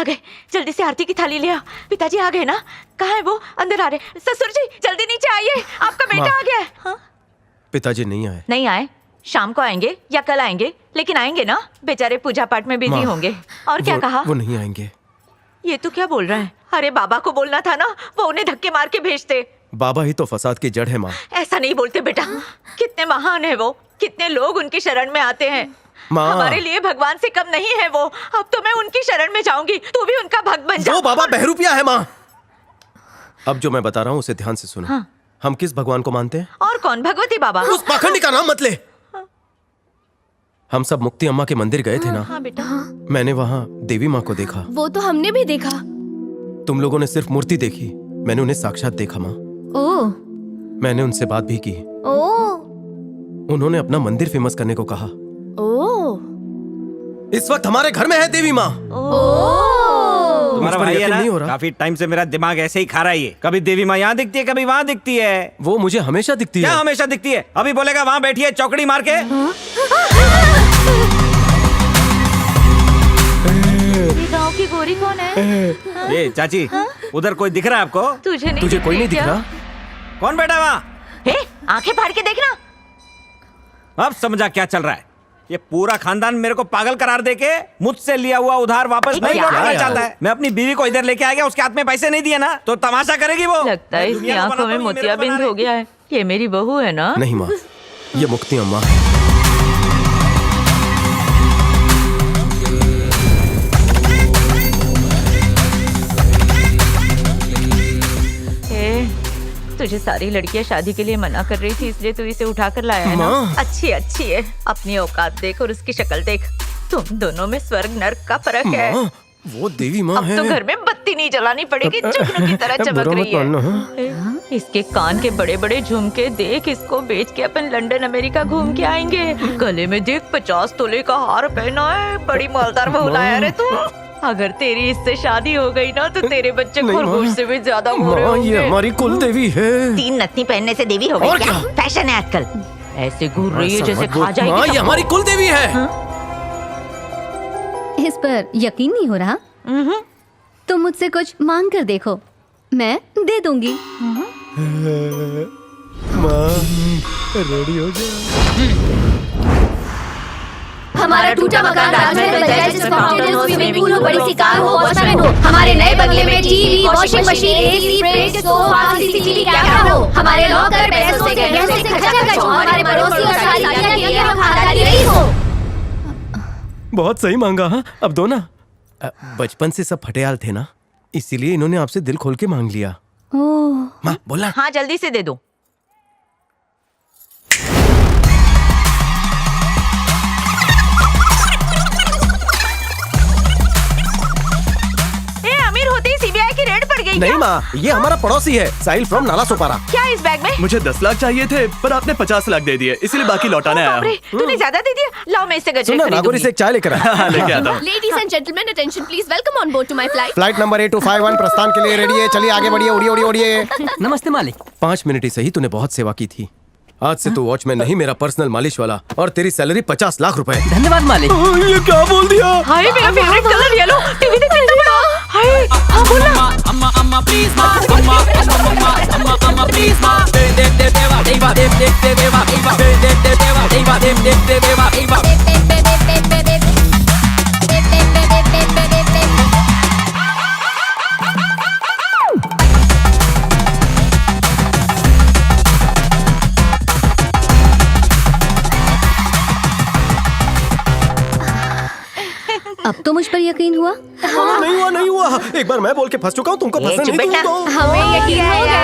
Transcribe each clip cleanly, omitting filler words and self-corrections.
आ गए, जल्दी से आरती की थाली ले आओ। पिताजी आ गए ना? कहाँ है वो? अंदर आ रहे। ससुर जी जल्दी नीचे आइए, आपका बेटा आ गया है। हाँ? पिताजी नहीं आए। नहीं आए? शाम को आएंगे या कल आएंगे, लेकिन आएंगे ना? बेचारे पूजा पाठ में बिजी होंगे। और क्या कहा? वो नहीं आएंगे। ये तो क्या बोल रहा है? अरे बाबा को बोलना था ना, वो उन्हें धक्के मार के भेजते। बाबा ही तो फसाद की जड़ है माँ। ऐसा नहीं बोलते बेटा, कितने महान है वो, कितने लोग उनकी शरण में आते हैं। माँ, हमारे लिए भगवान से कम नहीं है वो। अब तो मैं उनकी शरण में जाऊंगी, तू भी उनका भक्त बन जा। वो बाबा बहरूपिया है माँ। अब जो मैं बता रहा हूँ उसे ध्यान से सुनो। हाँ। हम किस भगवान को मानते हैं? और कौन? भगवती बाबा। उस पाखंडी का नाम मत ले। हम सब मुक्ति अम्मा के मंदिर गए थे ना। हाँ बेटा। मैंने वहाँ देवी माँ को देखा। वो तो हमने भी देखा। तुम लोगों ने सिर्फ मूर्ति देखी, मैंने उन्हें साक्षात देखा माँ। ओह। मैंने उनसे बात भी की। ओह। उन्होंने अपना मंदिर फेमस करने को कहा। ओह। इस वक्त हमारे घर में है देवी माँ। तुम्हारा भाई है नहीं हो ना, रहा? काफी टाइम से मेरा दिमाग ऐसे ही खा रहा है। ये कभी देवी माँ यहाँ दिखती है, कभी वहाँ दिखती है। वो मुझे हमेशा दिखती क्या है। हमेशा दिखती है? अभी बोलेगा वहाँ बैठी है चौकड़ी मार के। ये गांव की गोरी कौन है? ये चाची, उधर कोई दिख रहा है आपको? तुझे कोई नहीं दिख रहा? कौन बैठा वहाँ? हे, आंखें फाड़ के देखना। अब समझा क्या चल रहा है। ये पूरा खानदान मेरे को पागल करार देके मुझसे लिया हुआ उधार वापस नहीं क्या लौटाना यार? चाहता है। मैं अपनी बीवी को इधर लेके आ गया, उसके हाथ में पैसे नहीं दिए ना तो तमाशा करेगी वो। लगता है इसकी दुनिया को आंखों बनाता में हूँ, ये मेरे को मोतियाबिंद बना हो गया है। ये मेरी बहू है ना? नहीं माँ, ये मुक्ति अम्मा है। तुझे सारी लड़कियां शादी के लिए मना कर रही थी, इसलिए तू इसे उठा कर लाया है ना? माँ। अच्छी है। अपनी औकात देख और उसकी शक्ल देख। तुम दोनों में स्वर्ग नर्क का फर्क है। माँ, वो देवी माँ अब है। तो घर में बत्ती नहीं जलानी पड़ेगी, जुगनू की तरह चमक बुरा मत रही है। मानना। इसके कान के बड़े बड़े झुमके देख, इसको बेच के अपन लंदन अमेरिका घूम के आएंगे। गले में देख 50 तोले का हार पहना है, बड़ी मालदार बहू लाया रे तू। अगर तेरी इससे शादी हो गई ना तो तेरे बच्चे नहीं, खरगोश माँ। से भी ज्यादा गोरे माँ, होंगे। ये हमारी कुल देवी है। 3 नत्थी पहनने से देवी हो गई और क्या? क्या? फैशन है आजकल। ऐसे घूर रही है ऐसा जैसे मत खा बोल। जाएगी माँ, ये सबको। हमारी कुल देवी है। इस पर यकीन नहीं हो रहा? तुम मुझसे कुछ मांग कर देखो, मैं दे दूंगी। माँ, रेडी हो जा। हमारा टूटा मकान राजमहल बन जाए, जिसमें फाउंटेन हो, स्विमिंग पूल हो, बड़ी सी कार हो, वॉचमैन हो। हमारे नए बंगले में TV, washing machine, AC, fridge, sofa, CCTV camera हो। हमारे लॉकर पैसों से गहनों से खचाखच हो। हमारे पड़ोसी और सारी दुनिया के लिए हम खानदानी रईस हो। बहुत सही मांगा। हाँ, अब दो ना। बचपन से सब फटेयाल थे ना, इसीलिए इन्होंने आपसे दिल खोल के मांग लिया। ओह। माँ बोला। हाँ जल्दी से दे दो। अमीर होते ही सीबीआई की रेड पड़ गई नहीं क्या? माँ, ये हमारा पड़ोसी है, साहिल फ्रॉम नाला सोपारा। क्या है इस बैग में? मुझे 10 लाख चाहिए थे, पर आपने 50 लाख दे दिए, इसीलिए बाकी लौटाने आया बाप रे, हूँ। तूने ज्यादा दे दिया। लाओ मैं इससे गजरे सुनो, नागौरी खरीदूंगी। से एक चाय लेकर आ। लेके आता हूँ। Ladies and gentlemen, attention please, welcome on board to my flight. Flight number 8251 प्रस्थान के लिए रेडी है। चलिए आगे बढ़िए, उड़िए उड़िए उड़िए। नमस्ते मालिक। 5 मिनट ही सही, तूने बहुत सेवा की थी। आज से तू वॉचमैन नहीं, मेरा पर्सनल मालिश वाला, और तेरी सैलरी 50 लाख रुपए। धन्यवाद मालिक। ये क्या बोल दिया? हाय मेरा फेवरेट कलर येलो। टीवी देख कितना बड़ा। हाय हाँ बोला। अम्मा अम्मा प्लीज माँ, अम्मा अम्मा अम्मा अम्मा प्लीज माँ। दे दे दे देवा देवा दे दे दे देवा देवा दे दे दे देवा देवा दे दे दे देवा देवा। अब तो मुझ पर यकीन हुआ? हाँ, नहीं हुआ। एक बार मैं बोल के फंस चुका हूँ, तुमको फंसने नहीं बेटा, दूंगा। हमें यकीन हो गया।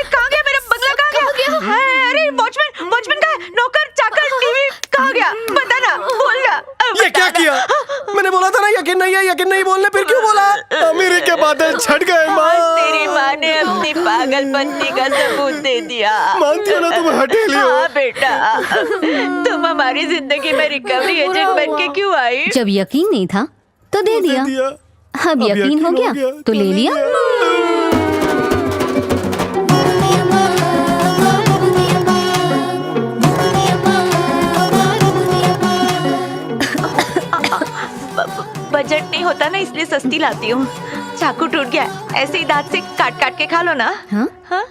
कहाँ गया मेरा बंगला? कहाँ गया? अरे वॉचमैन कहाँ है? नौकर चाकर टीवी कहाँ गया? बता ना, बोल ना। ये क्या किया? मैंने बोला था ना यकीन नहीं है, यकीन नहीं बोलने, फिर क्यों बोला? अमीरी के बादल छट गए माँ। तेरी माँ ने अपनी पागलपंती का सबूत दे दिया। मानती हो ना तुम हठीली हो? हाँ बेटा, तुम हमारी जिंदगी में रिकवरी एजेंट बन के क्यों आई? जब यकीन नहीं था तो दे दिया। अब यकीन हो गया तो ले लिया। बजट नहीं होता ना, इसलिए सस्ती लाती हूँ। चाकू टूट गया, ऐसे ही दांत से काट काट के खा लो ना। हाँ? हाँ?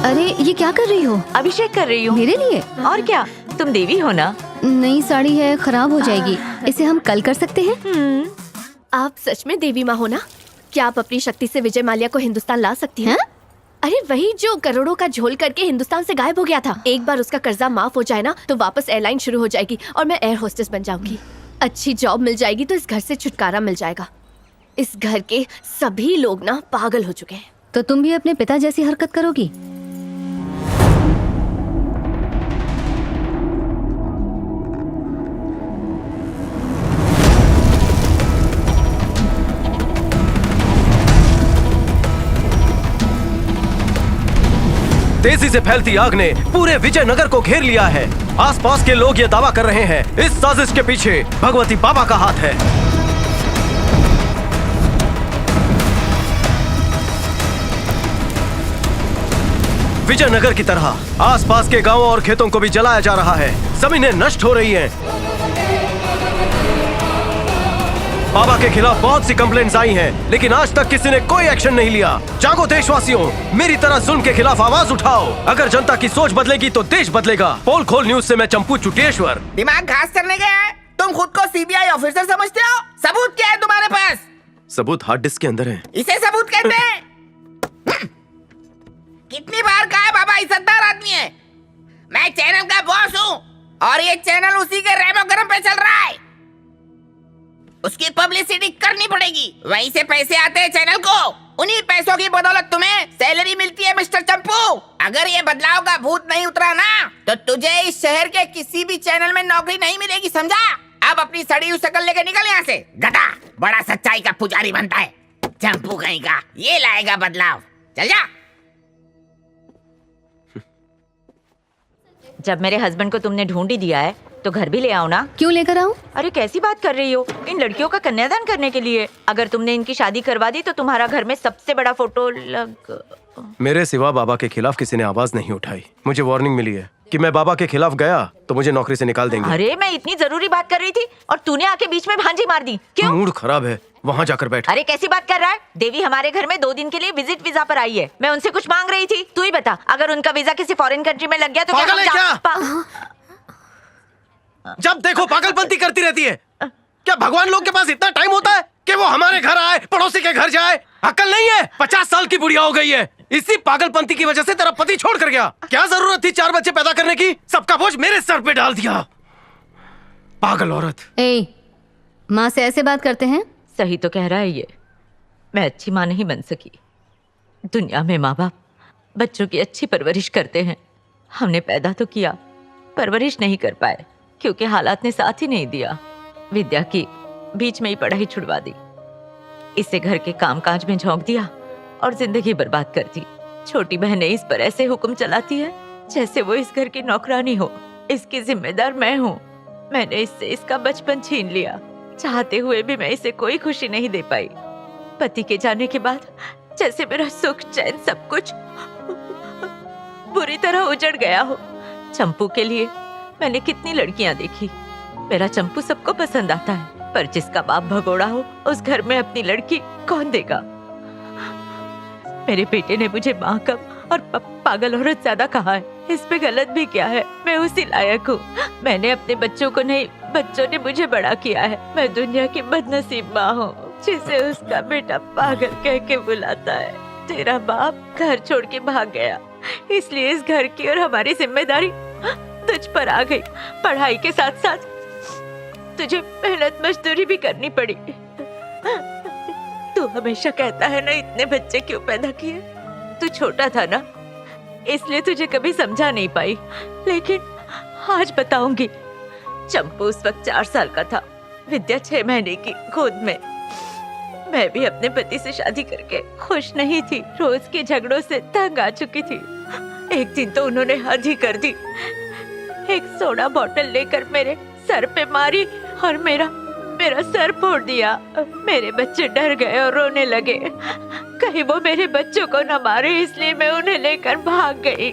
अरे ये क्या कर रही हो? अभिषेक कर रही हूँ। मेरे लिए? और क्या, तुम देवी हो ना। नई साड़ी है, खराब हो जाएगी। इसे हम कल कर सकते हैं? आप सच में देवी माँ हो ना? क्या आप अपनी शक्ति से विजय माल्या को हिंदुस्तान ला सकती हैं? अरे वही जो करोड़ों का झोल करके हिंदुस्तान से गायब हो गया था। एक बार उसका कर्जा माफ हो जाए ना तो वापस एयरलाइन शुरू हो जाएगी और मैं एयर होस्टेस बन जाऊंगी। अच्छी जॉब मिल जाएगी तो इस घर से छुटकारा मिल जाएगा। इस घर के सभी लोग ना पागल हो चुके हैं। तो तुम भी अपने पिता जैसी हरकत करोगी? तेजी से फैलती आग ने पूरे विजयनगर को घेर लिया है। आसपास के लोग ये दावा कर रहे हैं इस साजिश के पीछे भगवती बाबा का हाथ है। विजयनगर की तरह आसपास के गांवों और खेतों को भी जलाया जा रहा है। जमीनें नष्ट हो रही हैं। बाबा के खिलाफ बहुत सी कंप्लेंट्स आई हैं, लेकिन आज तक किसी ने कोई एक्शन नहीं लिया। जागो देशवासियों, मेरी तरह जुल्म के खिलाफ आवाज उठाओ। अगर जनता की सोच बदलेगी तो देश बदलेगा। पोल खोल न्यूज से मैं चंपू चुटेश्वर। दिमाग घास करने गया है? तुम खुद को सीबीआई ऑफिसर समझते हो? सबूत क्या है तुम्हारे पास? सबूत हार्ड डिस्क के अंदर है। इसे सबूत कहते हैं। कितनी बार कहा है बाबा इज्जतदार आदमी है। मैं चैनल का बॉस हूँ और ये चैनल उसी के रेमो गरम पे चल रहा है। उसकी पब्लिसिटी करनी पड़ेगी, वहीं से पैसे आते हैं चैनल को। उन्हीं पैसों की बदौलत तुम्हें सैलरी मिलती है मिस्टर चंपू। अगर ये बदलाव का भूत नहीं उतरा ना तो तुझे इस शहर के किसी भी चैनल में नौकरी नहीं मिलेगी, समझा? अब अपनी सड़ी हुई शक्ल लेकर निकल यहाँ से। गधा बड़ा सच्चाई का पुजारी बनता है। चंपू कहीं का, ये लाएगा बदलाव। चल जा। जब मेरे हस्बैंड को तुमने ढूंढ ही दिया है तो घर भी ले आओ ना। क्यों लेकर आऊं? अरे कैसी बात कर रही हो? इन लड़कियों का कन्यादान करने के लिए। अगर तुमने इनकी शादी करवा दी तो तुम्हारा घर में सबसे बड़ा फोटो लग। मेरे सिवा बाबा के खिलाफ किसी ने आवाज नहीं उठाई। मुझे वार्निंग मिली है कि मैं बाबा के खिलाफ गया तो मुझे नौकरी से निकाल देंगे। अरे मैं इतनी जरूरी बात कर रही थी और तूने आके बीच में भांजी मार दी। क्यों? मूड खराब है, वहाँ जाकर बैठ। अरे कैसी बात कर रहा है? देवी हमारे घर में 2 दिन के लिए विजिट वीजा पर आई है। मैं उनसे कुछ मांग रही थी। तू ही बता, अगर उनका वीजा किसी फॉरेन कंट्री में लग गया तो पागल है क्या? जब देखो पागलपंती करती रहती है। क्या भगवान लोग के पास इतना टाइम होता है कि वो हमारे घर आए, पड़ोसी के घर जाए? अक्ल नहीं है? 50 साल की बुढ़िया हो गई है। इसी पागलपंती की वजह से तेरा पति छोड़ कर गया। क्या जरूरत थी 4 बच्चे पैदा करने की? सबका बोझ मेरे सर पे डाल दिया। पागल औरत। ए, माँ से ऐसे बात करते हैं? सही तो कह रहा है ये। मैं अच्छी माँ नहीं बन सकी। दुनिया में माँ बाप बच्चों की अच्छी परवरिश करते हैं। हमने पैदा तो किया, परवरिश नहीं कर पाए क्योंकि हालात ने साथ ही नहीं दिया। विद्या की बीच में ही पढ़ाई छुड़वा दी। इसे घर के कामकाज में झोंक दिया और जिंदगी बर्बाद कर दी। छोटी बहनें इस पर ऐसे हुक्म चलाती है जैसे वो इस घर की नौकरानी हो। इसकी जिम्मेदार मैं हूँ। मैंने इससे इसका बचपन छीन लिया। चाहते हुए भी मैं इसे कोई खुशी नहीं दे पाई। पति के जाने के बाद जैसे मेरा सुख चैन सब कुछ बुरी तरह उजड़ गया हो। चंपू के लिए मैंने कितनी लड़कियां देखी। मेरा चंपू सबको पसंद आता है, पर जिसका बाप भगोड़ा हो उस घर में अपनी लड़की कौन देगा? मेरे बेटे ने मुझे माँ कम और पागल औरत ज्यादा कहा है। इस पे गलत भी क्या है? मैं उसी लायक हूँ। मैंने अपने बच्चों को नहीं, बच्चों ने मुझे बड़ा किया है। मैं दुनिया की बदनसीब माँ हूँ जिसे उसका बेटा पागल कह के बुलाता है। तेरा बाप घर छोड़ के भाग गया, इसलिए इस घर की और हमारी जिम्मेदारी तुझ पर आ गई। पढ़ाई के साथ साथ तुझे मेहनत मजदूरी भी करनी पड़ी। तू हमेशा कहता है ना इतने बच्चे क्यों पैदा किए? तू छोटा था ना, इसलिए तुझे कभी समझा नहीं पाई। लेकिन आज बताऊंगी। चंपू उस वक्त 4 साल का था, विद्या 6 महीने की गोद में। मैं भी अपने पति से शादी करके खुश नहीं थी। रोज के झगड़ों से तंग आ चुकी थी। एक दिन तो उन्होंने हद ही कर दी। एक सोडा बोतल लेकर मेरे सर पे मारी और मेरा सर फोड़ दिया। मेरे बच्चे डर गए और रोने लगे। कहीं वो मेरे बच्चों को न मारे, इसलिए मैं उन्हें लेकर भाग गई।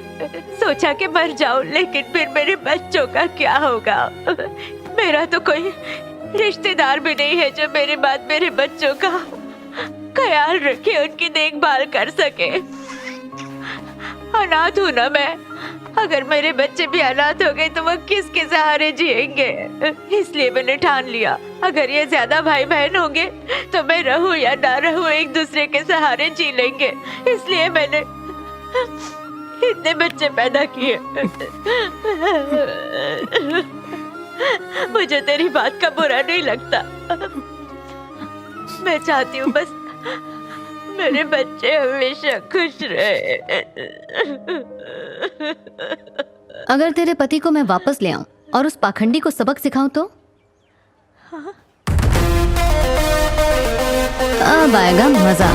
सोचा कि मर जाऊं, लेकिन फिर मेरे बच्चों का क्या होगा? मेरा तो कोई रिश्तेदार भी नहीं है जो मेरे बाद मेरे बच्चों का ख्याल रखे, उनकी देखभाल कर सके। अनाथ हूं ना मैं। अगर मेरे बच्चे भी अनाथ हो गए तो वो किसके सहारे जिएंगे? इसलिए मैंने ठान लिया, अगर ये ज्यादा भाई बहन होंगे तो मैं रहूं या ना रहूं, एक दूसरे के सहारे जी लेंगे। इसलिए मैंने इतने बच्चे पैदा किए। मुझे तेरी बात का बुरा नहीं लगता। मैं चाहती हूँ बस मेरे बच्चे हमेशा खुश रहे। अगर तेरे पति को मैं वापस ले आऊं और उस पाखंडी को सबक सिखाऊं तो? अब आएगा मजा।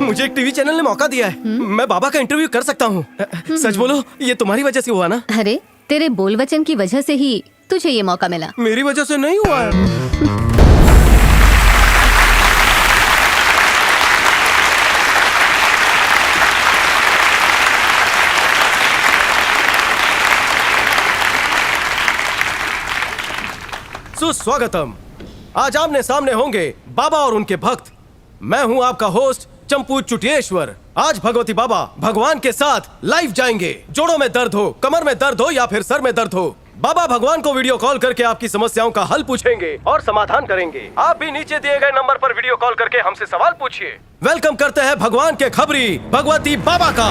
मुझे एक टीवी चैनल ने मौका दिया है, मैं बाबा का इंटरव्यू कर सकता हूँ। सच बोलो, ये तुम्हारी वजह से हुआ ना? अरे तेरे बोल वचन की वजह से ही तुझे ये मौका मिला। मेरी वजह से नहीं हुआ है। सुस्वागतम। आज आमने सामने होंगे बाबा और उनके भक्त। मैं हूं आपका होस्ट चंपू चुटियेश्वर। आज भगवती बाबा भगवान के साथ लाइव जाएंगे। जोड़ों में दर्द हो, कमर में दर्द हो या फिर सर में दर्द हो, बाबा भगवान को वीडियो कॉल करके आपकी समस्याओं का हल पूछेंगे और समाधान करेंगे। आप भी नीचे दिए गए नंबर पर वीडियो कॉल करके हमसे सवाल पूछिए। वेलकम करते हैं भगवान के खबरी भगवती बाबा का।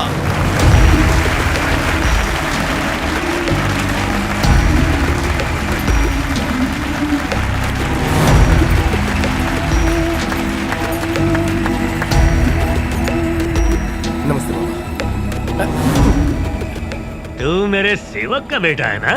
नमस्ते बाबा। तू मेरे सेवक का बेटा है ना?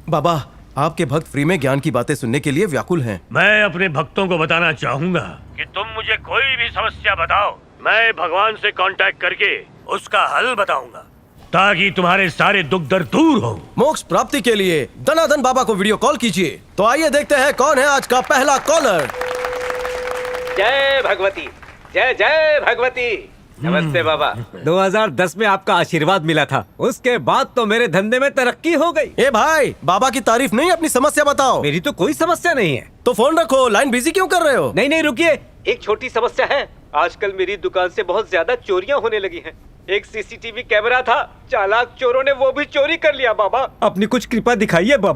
बाबा, आपके भक्त फ्री में ज्ञान की बातें सुनने के लिए व्याकुल हैं। मैं अपने भक्तों को बताना चाहूंगा कि तुम मुझे कोई भी समस्या बताओ, मैं भगवान से कांटेक्ट करके उसका हल बताऊंगा ताकि तुम्हारे सारे दुख दर्द दूर हो। मोक्ष प्राप्ति के लिए दनादन बाबा को वीडियो कॉल कीजिए। तो आइए देखते हैं कौन है आज का पहला कॉलर। जय भगवती, जय जय भगवती। नमस्ते बाबा। 2010 में आपका आशीर्वाद मिला था, उसके बाद तो मेरे धंधे में तरक्की हो गई। ए भाई, बाबा की तारीफ नहीं, अपनी समस्या बताओ। मेरी तो कोई समस्या नहीं है। तो फोन रखो, लाइन बिजी क्यों कर रहे हो? नहीं नहीं रुकिए, एक छोटी समस्या है। आजकल मेरी दुकान से बहुत ज्यादा चोरियां होने लगी हैं। एक सीसीटीवी कैमरा था, चालाक चोरों ने वो भी चोरी कर लिया। बाबा अपनी कुछ कृपा दिखाइए बाबा।